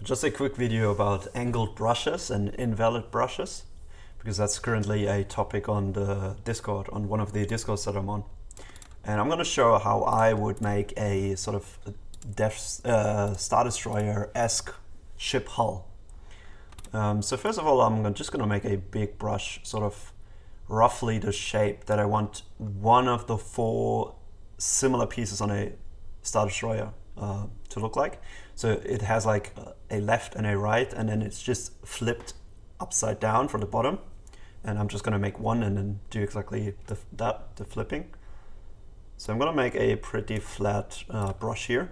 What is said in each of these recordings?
Just a quick video about angled brushes and invalid brushes, because that's currently a topic on the Discord, on one of the Discords that I'm on. And I'm going to show how I would make a sort of Star Destroyer-esque ship hull. So first of all, I'm just going to make a big brush, sort of roughly the shape that I want one of the four similar pieces on a Star Destroyer to look like. So it has like a left and a right, and then it's just flipped upside down for the bottom. And I'm just going to make one and then do exactly the flipping. So I'm going to make a pretty flat brush here,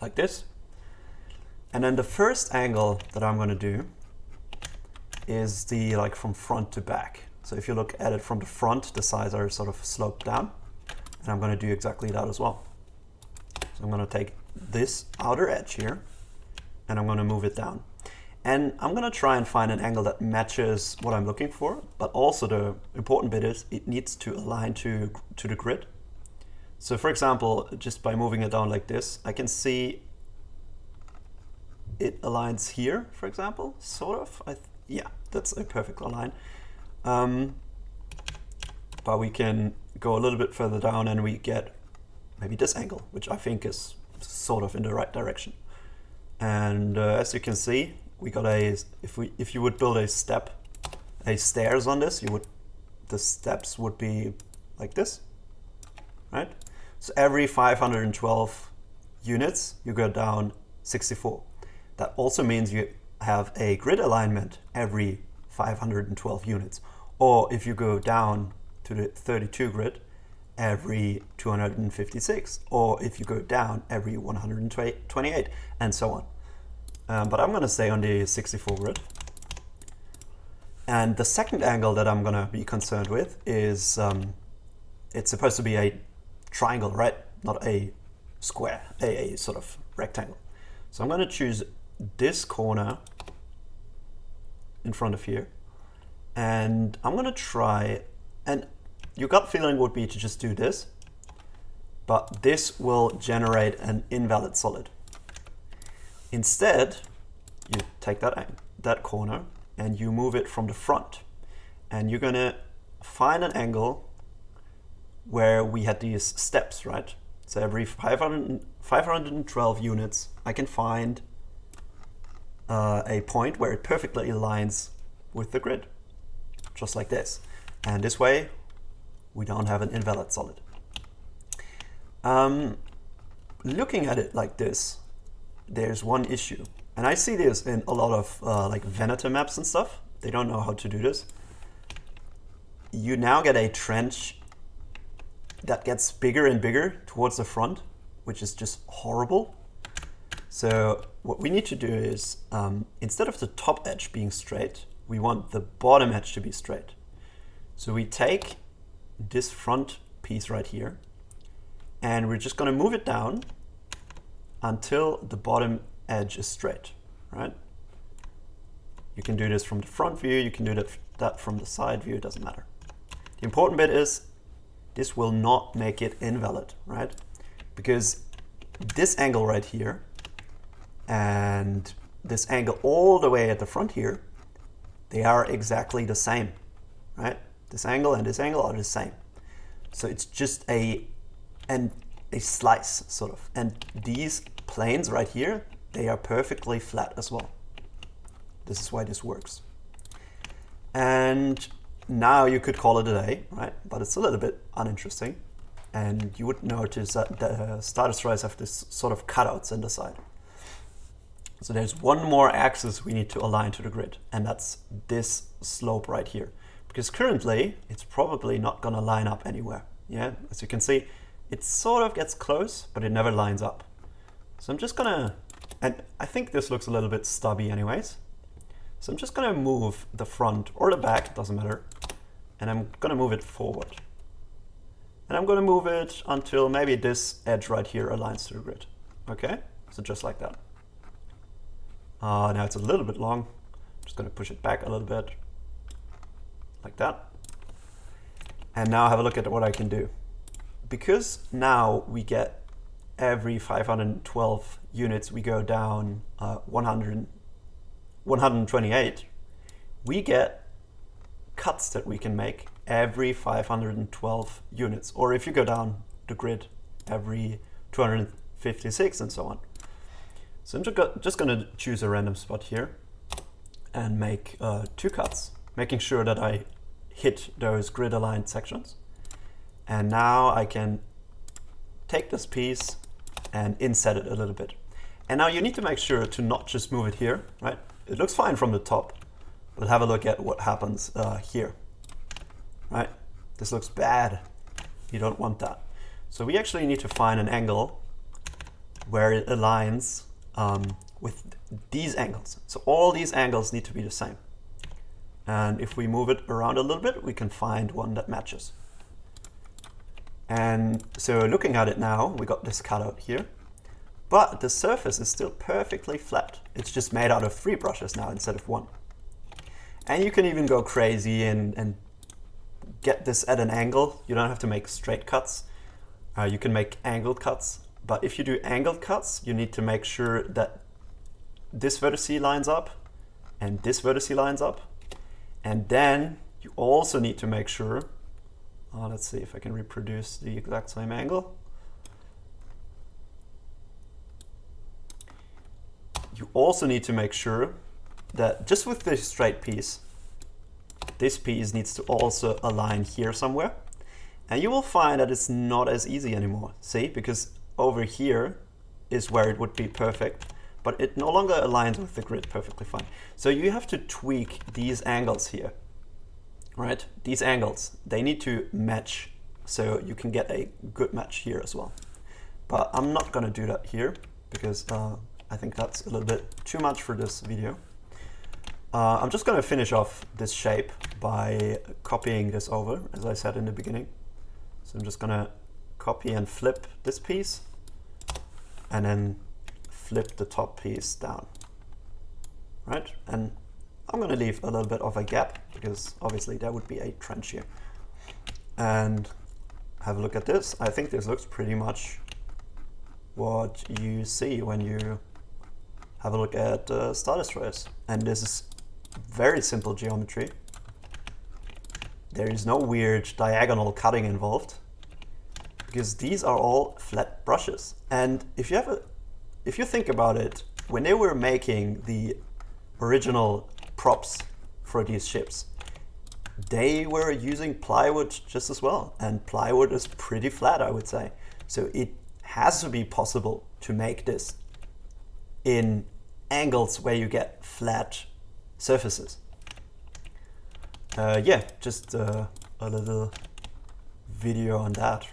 like this. And then the first angle that I'm going to do is the from front to back. So if you look at it from the front, the sides are sort of sloped down. And I'm going to do exactly that as well. So I'm going to take this outer edge here and I'm going to move it down. And I'm going to try and find an angle that matches what I'm looking for, but also the important bit is it needs to align to the grid. So for example, just by moving it down like this, I can see it aligns here, for example, sort of. Yeah, that's a perfect align. But we can go a little bit further down and we get maybe this angle, which I think is sort of in the right direction. And as you can see, we got if you would build a stairs on this, the steps would be like this, right? So every 512 units, you go down 64. That also means you have a grid alignment every 512 units. Or if you go down to the 32 grid, every 256, or if you go down every 128, and so on. But I'm going to stay on the 64 grid. And the second angle that I'm going to be concerned with is it's supposed to be a triangle, right? Not a square, a sort of rectangle. So I'm going to choose this corner in front of here, and I'm going to try, and your gut feeling would be to just do this, but this will generate an invalid solid. Instead, you take that corner and you move it from the front, and you're going to find an angle where we had these steps, right? So every 512 units, I can find a point where it perfectly aligns with the grid, just like this. And this way, we don't have an invalid solid. Looking at it like this, there's one issue. And I see this in a lot of like Venator maps and stuff. They don't know how to do this. You now get a trench that gets bigger and bigger towards the front, which is just horrible. So what we need to do is, instead of the top edge being straight, we want the bottom edge to be straight. So we take this front piece right here, and we're just going to move it down until the bottom edge is straight, right? You can do this from the front view, you can do that from the side view, it doesn't matter. The important bit is this will not make it invalid, right? Because this angle right here and this angle all the way at the front here, they are exactly the same, right? This angle and this angle are the same. So it's just a slice, sort of. And these planes right here, they are perfectly flat as well. This is why this works. And now you could call it a day, right? But it's a little bit uninteresting. And you would notice that the Star Destroyers have this sort of cutouts in the side. So there's one more axis we need to align to the grid, and that's this slope right here. Because currently, it's probably not going to line up anywhere. Yeah, as you can see, it sort of gets close, but it never lines up. So I'm just going to, and I think this looks a little bit stubby anyways. So I'm just going to move the front or the back, it doesn't matter. And I'm going to move it forward. And I'm going to move it until maybe this edge right here aligns to the grid. Okay, so just like that. Now it's a little bit long. I'm just going to push it back a little bit, like that. And now have a look at what I can do. Because now we get every 512 units we go down 128, we get cuts that we can make every 512 units. Or if you go down the grid, every 256 and so on. So I'm just going to choose a random spot here and make 2 cuts, making sure that I hit those grid aligned sections. And now I can take this piece and inset it a little bit. And now you need to make sure to not just move it here, right? It looks fine from the top, but have a look at what happens here, right? This looks bad. You don't want that. So we actually need to find an angle where it aligns with these angles. So all these angles need to be the same. And if we move it around a little bit, we can find one that matches. And so looking at it now, we got this cutout here, but the surface is still perfectly flat. It's just made out of 3 brushes now instead of 1. And you can even go crazy and get this at an angle. You don't have to make straight cuts. You can make angled cuts. But if you do angled cuts, you need to make sure that this vertice lines up and this vertice lines up. And then you also need to make sure, let's see if I can reproduce the exact same angle. You also need to make sure that just with this straight piece, this piece needs to also align here somewhere. And you will find that it's not as easy anymore. See, because over here is where it would be perfect, but it no longer aligns with the grid perfectly fine. So you have to tweak these angles here, right? These angles, they need to match so you can get a good match here as well. But I'm not gonna do that here because I think that's a little bit too much for this video. I'm just gonna finish off this shape by copying this over, as I said in the beginning. So I'm just gonna copy and flip this piece and then flip the top piece down, right? And I'm gonna leave a little bit of a gap because obviously there would be a trench here. And have a look at this. I think this looks pretty much what you see when you have a look at Star Destroyers. And this is very simple geometry. There is no weird diagonal cutting involved because these are all flat brushes. And if you think about it, when they were making the original props for these ships, they were using plywood just as well. And plywood is pretty flat, I would say. So it has to be possible to make this in angles where you get flat surfaces. Yeah, just a little video on that.